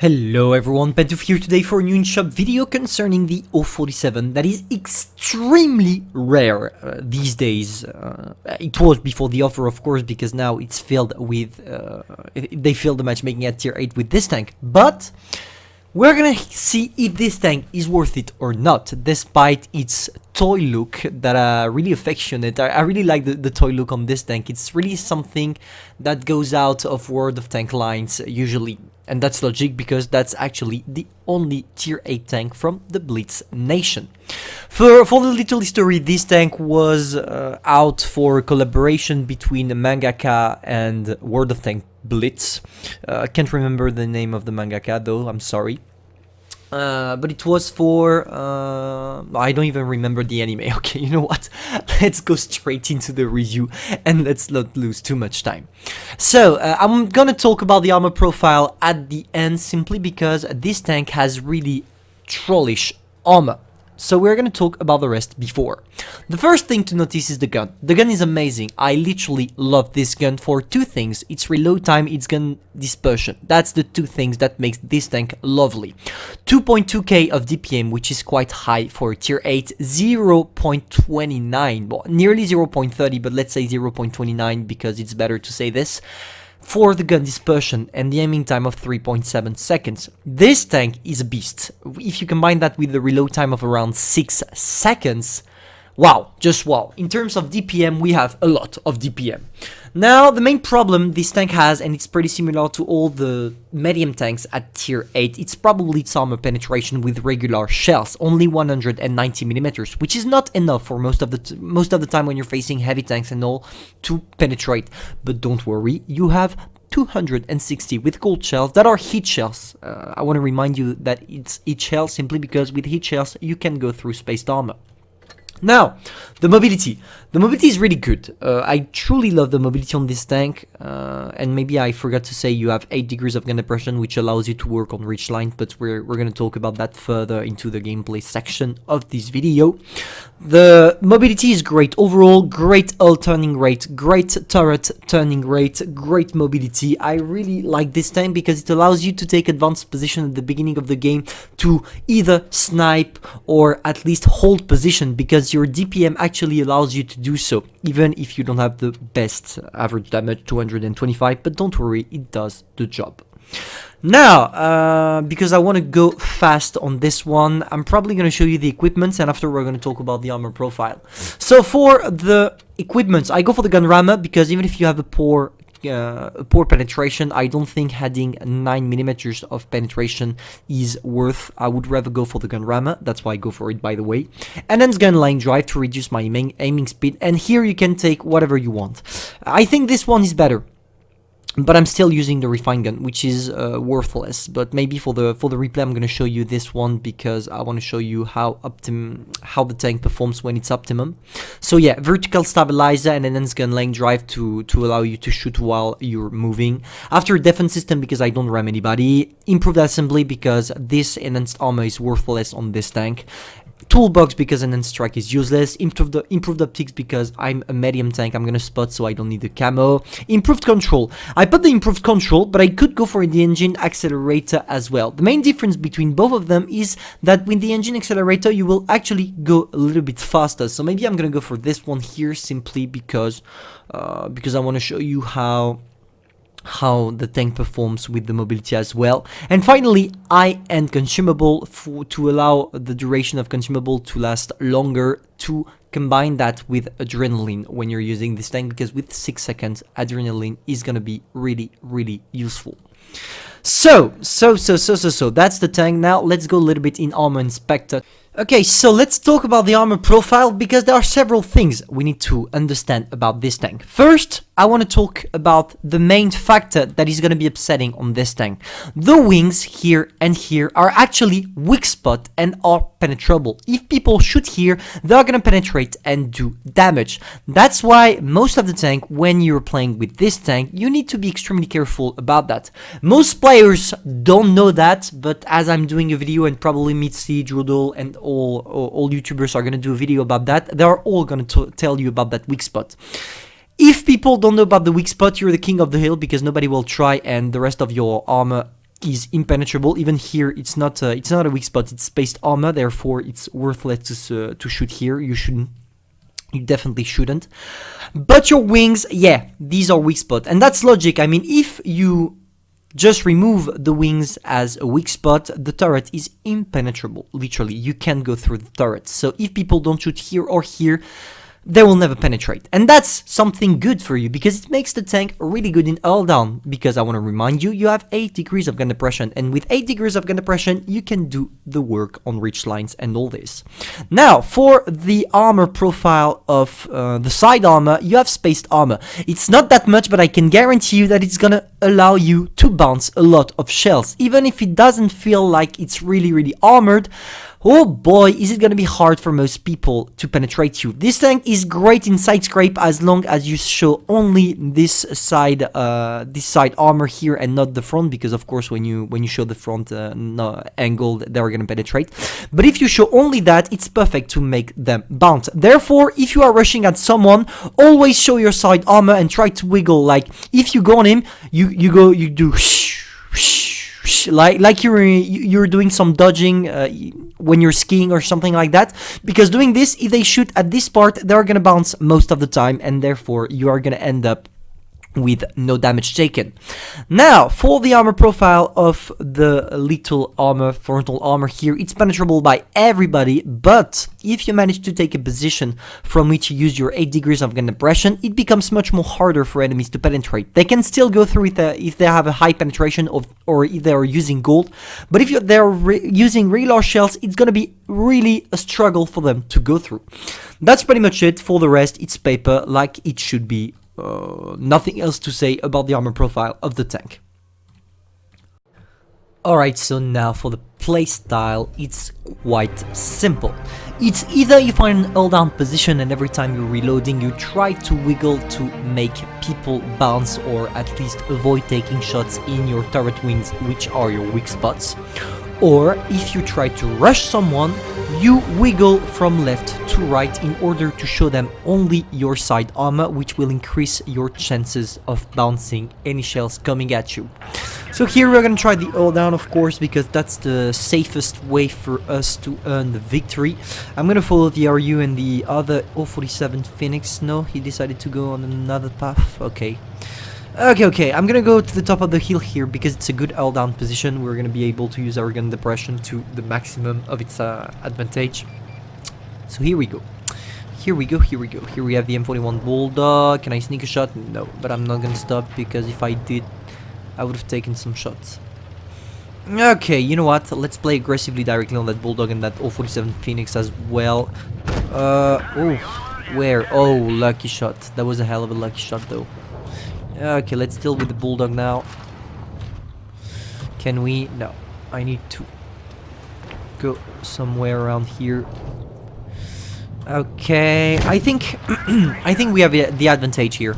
Hello everyone, Pantoufleee here today for a new in-shop video concerning the O-47 that is extremely rare these days. It was before the offer, of course, because now it's filled with, they filled the matchmaking at tier 8 with this tank. But we're gonna see if this tank is worth it or not, despite its toy look that I really affectionate. I really like the toy look on this tank. It's really something that goes out of World of Tank lines usually. And that's logic because that's actually the only tier 8 tank from the Blitz Nation. For the little history, this tank was out for collaboration between the mangaka and World of Tank Blitz. I can't remember the name of the mangaka though, I'm sorry. But it was for, I don't even remember the anime. Okay, you know what? Let's go straight into the review and let's not lose too much time. So, I'm gonna talk about the armor profile at the end simply because this tank has really trollish armor. So we're gonna talk about the rest before. The first thing to notice is the gun. The gun is amazing. I literally love this gun for two things. Its reload time, its gun dispersion. That's the two things that makes this tank lovely. 2.2k of DPM, which is quite high for tier 8. 0.29, well, nearly 0.30, but let's say 0.29 because it's better to say this. For the gun dispersion and the aiming time of 3.7 seconds. This tank is a beast. If you combine that with the reload time of around 6 seconds, wow, just wow. In terms of DPM, we have a lot of DPM. Now, the main problem this tank has, and it's pretty similar to all the medium tanks at tier 8, it's probably its armor penetration with regular shells, only 190mm, which is not enough for most of the time when you're facing heavy tanks and all to penetrate. But don't worry, you have 260 with gold shells that are heat shells. I want to remind you that it's heat shells simply because with heat shells you can go through spaced armor. Now, the mobility. The mobility is really good. I truly love the mobility on this tank. And maybe I forgot to say you have 8 degrees of gun depression, which allows you to work on reach line. But we're going to talk about that further into the gameplay section of this video. The mobility is great. Overall, great hull turning rate, great turret turning rate, great mobility. I really like this tank because it allows you to take advanced position at the beginning of the game to either snipe or at least hold position because your DPM actually allows you to do so, even if you don't have the best average damage, 225, but don't worry, it does the job. Now, because I want to go fast on this one, I'm probably going to show you the equipments, and after we're going to talk about the armor profile. So for the equipments, I go for the gun rammer, because even if you have a poor penetration, I don't think adding 9mm of penetration is worth. I would rather go for the gun rammer. That's why I go for it, by the way. And then gun line drive to reduce my aiming speed. And here you can take whatever you want. I think this one is better, but I'm still using the refined gun, which is worthless. But maybe for the replay, I'm going to show you this one because I want to show you how the tank performs when it's optimum. So yeah, vertical stabilizer and enhanced gun lane drive to allow you to shoot while you're moving. After defense system because I don't ram anybody. Improved assembly because this enhanced armor is worthless on this tank. Toolbox because enhanced strike is useless. Improved optics because I'm a medium tank, I'm gonna spot, so I don't need the camo. Improved control. I put the improved control, but I could go for the engine accelerator as well. The main difference between both of them is that with the engine accelerator you will actually go a little bit faster. So maybe I'm gonna go for this one here simply because I want to show you how the tank performs with the mobility as well. And finally, high-end consumable to allow the duration of consumable to last longer, to combine that with adrenaline when you're using this tank, because with 6 seconds adrenaline is gonna be really useful. So that's the tank. Now let's go a little bit in armor inspector. Okay, so let's talk about the armor profile because there are several things we need to understand about this tank. First, I want to talk about the main factor that is going to be upsetting on this tank. The wings here and here are actually weak spot and are penetrable. If people shoot here, they're going to penetrate and do damage. That's why most of the tank, when you're playing with this tank, you need to be extremely careful about that. Most players don't know that, but as I'm doing a video and probably Mitzi, Drudel, and all YouTubers are going to do a video about that, they're all going to tell you about that weak spot. If people don't know about the weak spot, you're the king of the hill because nobody will try and the rest of your armor is impenetrable. Even here, it's not a weak spot. It's spaced armor, therefore it's worthless to shoot here. You shouldn't. You definitely shouldn't. But your wings, yeah, these are weak spot, and that's logic. I mean, if you just remove the wings as a weak spot, the turret is impenetrable. Literally, you can't go through the turret. So if people don't shoot here or here, they will never penetrate. And that's something good for you, because it makes the tank really good in all down. Because I want to remind you, you have 8 degrees of gun depression, and with 8 degrees of gun depression, you can do the work on reach lines and all this. Now, for the armor profile of the side armor, you have spaced armor. It's not that much, but I can guarantee you that it's gonna allow you to bounce a lot of shells. Even if it doesn't feel like it's really armored, oh boy, is it gonna be hard for most people to penetrate you. This tank is great in side scrape as long as you show only this side armor here and not the front, because of course when you show the front angle, they're gonna penetrate. But if you show only that, it's perfect to make them bounce. Therefore, if you are rushing at someone, always show your side armor and try to wiggle. Like if you go on him, you do like you're doing some dodging when you're skiing or something like that, because doing this, if they shoot at this part, they're gonna bounce most of the time, and therefore you are gonna end up with no damage taken. Now, for the armor profile of the little armor, frontal armor here, it's penetrable by everybody, but if you manage to take a position from which you use your 8 degrees of gun depression, it becomes much more harder for enemies to penetrate. They can still go through it if they have a high penetration or if they are using gold, but if they're using reload shells, it's gonna be really a struggle for them to go through. That's pretty much it. For the rest, it's paper like it should be. Nothing else to say about the armor profile of the tank. Alright, so now for the playstyle, it's quite simple. It's either you find an hold down position and every time you're reloading you try to wiggle to make people bounce or at least avoid taking shots in your turret wings, which are your weak spots. Or if you try to rush someone, you wiggle from left to right in order to show them only your side armor, which will increase your chances of bouncing any shells coming at you. So here we're gonna try the hold down, of course, because that's the safest way for us to earn the victory. I'm gonna follow the RU and the other O-47 Phoenix. No, he decided to go on another path. Okay. Okay, I'm gonna go to the top of the hill here because it's a good hold down position. We're gonna be able to use our gun depression to the maximum of its advantage. So here we go. Here we have the M41 Bulldog. Can I sneak a shot? No, but I'm not gonna stop because if I did, I would have taken some shots. Okay, you know what? Let's play aggressively directly on that Bulldog and that O-47 Phoenix as well. Oh, where? Oh, lucky shot. That was a hell of a lucky shot though. Okay, let's deal with the Bulldog now. Can we? No. I need to go somewhere around here. Okay, I think I think we have the advantage here.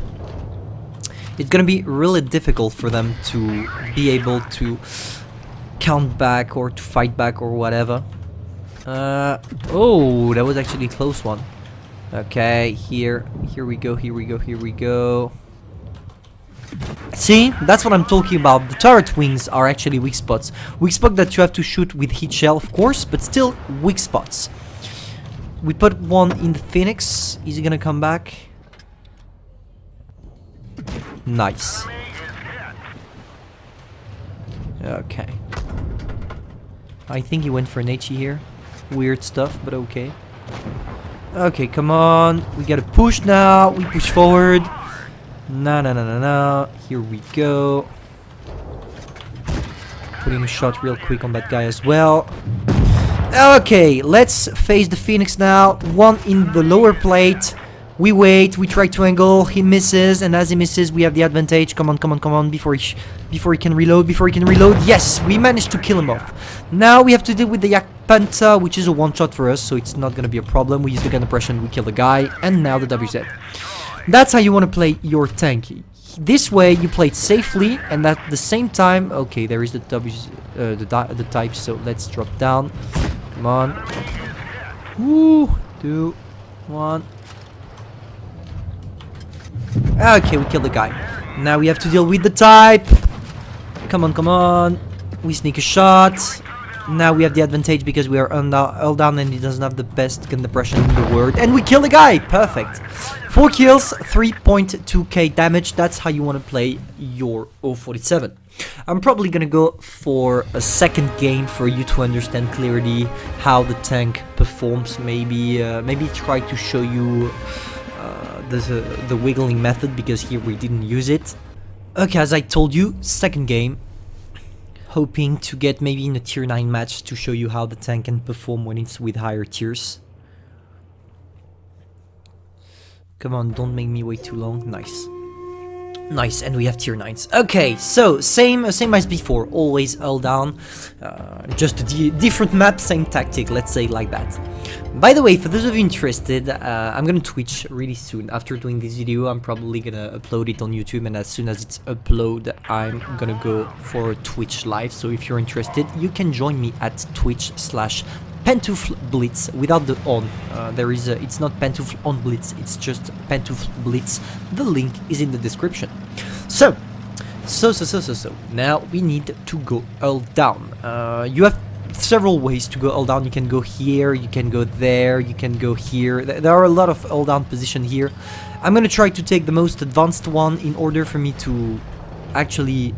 It's gonna be really difficult for them to be able to count back or to fight back or whatever. Oh, that was actually a close one. Okay, here we go. See, that's what I'm talking about. The turret wings are actually weak spots. Weak spot that you have to shoot with heat shell, of course, but still weak spots. We put one in the Phoenix. Is he gonna come back? Nice. Okay. I think he went for an HE here. Weird stuff, but okay. Okay, come on. We gotta push now. We push forward. No. Here we go. Putting a shot real quick on that guy as well. Okay, let's face the Phoenix now. One in the lower plate. We wait, we try to angle, he misses, and as he misses, we have the advantage. Come on, before he can reload, Yes, we managed to kill him off. Now we have to deal with the Yak Panther, which is a one-shot for us, so it's not gonna be a problem. We use the gun depression, we kill the guy, and now the WZ. That's how you want to play your tank. This way, you play it safely, and at the same time... Okay, there is the the type, so let's drop down. Come on. Woo! 2, 1... Okay, we killed the guy. Now we have to deal with the type. Come on. We sneak a shot. Now we have the advantage because we are all down and he doesn't have the best gun depression in the world. And we kill the guy! Perfect. 4 kills, 3.2k damage. That's how you want to play your O-47. I'm probably gonna go for a second game for you to understand clearly how the tank performs. Maybe try to show you the wiggling method, because here we didn't use it. Okay, as I told you, second game. Hoping to get maybe in a tier 9 match to show you how the tank can perform when it's with higher tiers. Come on, don't make me wait too long. Nice. Nice, and we have tier 9s. Okay, so same as before, always L down, just a different map, same tactic, let's say like that. By the way, for those of you interested, I'm gonna Twitch really soon. After doing this video, I'm probably gonna upload it on YouTube, and as soon as it's uploaded, I'm gonna go for a Twitch live. So if you're interested, you can join me at Twitch/Pantoufleee without the on. It's not Pantoufleee on Blitz, it's just Pantoufleee. The link is in the description. So now we need to go all down. You have several ways to go all down. You can go here, you can go there, you can go here. There are a lot of all down positions here. I'm gonna try to take the most advanced one in order for me to actually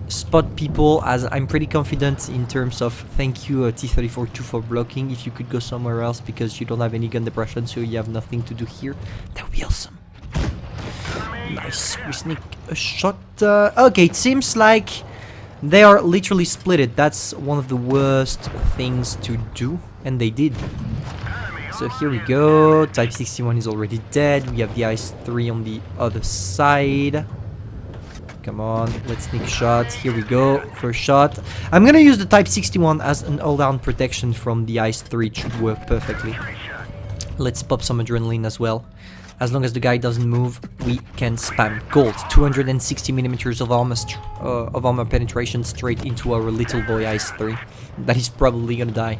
spot people, as I'm pretty confident in terms of, thank you T34-2 for blocking. If you could go somewhere else because you don't have any gun depression, so you have nothing to do here, that would be awesome. Nice, we sneak a shot. Okay, it seems like they are literally splitted. That's one of the worst things to do, and they did. So here we go, Type 61 is already dead, we have the Ice 3 on the other side. Come on, let's sneak a shot. Here we go, first shot. I'm gonna use the Type 61 as an all-down protection from the Ice 3. It should work perfectly. Let's pop some adrenaline as well. As long as the guy doesn't move, we can spam gold. 260mm of armor penetration straight into our little boy Ice 3. That is probably gonna die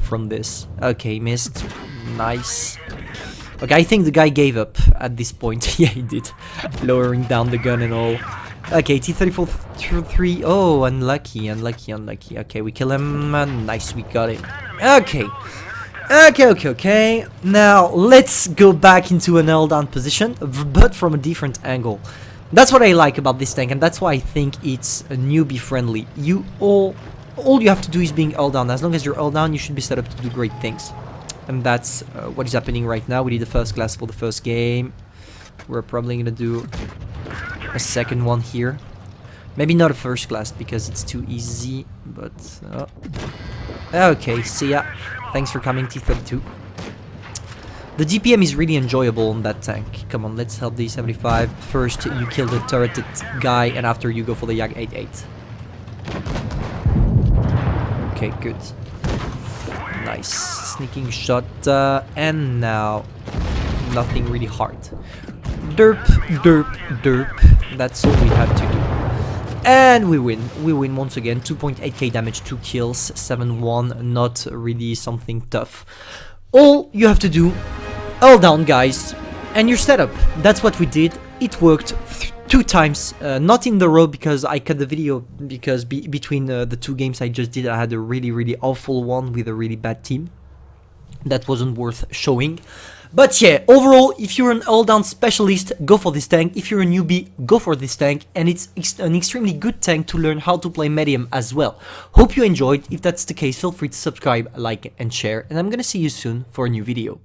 from this. Okay, missed. Nice. Okay, I think the guy gave up at this point. Yeah, he did. Lowering down the gun and all. Okay, T34-3. Oh, unlucky. Okay, we kill him. Nice, we got it. Okay. Okay. Now, let's go back into an L-down position, but from a different angle. That's what I like about this tank, and that's why I think it's newbie friendly. All you have to do is being L-down. As long as you're L-down, you should be set up to do great things. And that's what is happening right now. We did the first class for the first game. We're probably gonna do a second one here. Maybe not a first class because it's too easy, but okay, see ya. Thanks for coming, T32. The DPM is really enjoyable on that tank. Come on, let's help the 75. First, you kill the turreted guy, and after you go for the Yak 88. Okay, good. Nice. Sneaking shot, and now nothing really hard. Derp. That's all we have to do. And we win. We win once again. 2.8k damage, 2 kills, 7-1. Not really something tough. All you have to do, all down, guys, and your setup. That's what we did. It worked 2 times. Not in the row because I cut the video because between the 2 games I just did, I had a really awful one with a really bad team. That wasn't worth showing. But yeah, overall, if you're an all-down specialist, go for this tank. If you're a newbie, go for this tank. And it's an extremely good tank to learn how to play medium as well. Hope you enjoyed. If that's the case, feel free to subscribe, like, and share. And I'm gonna see you soon for a new video.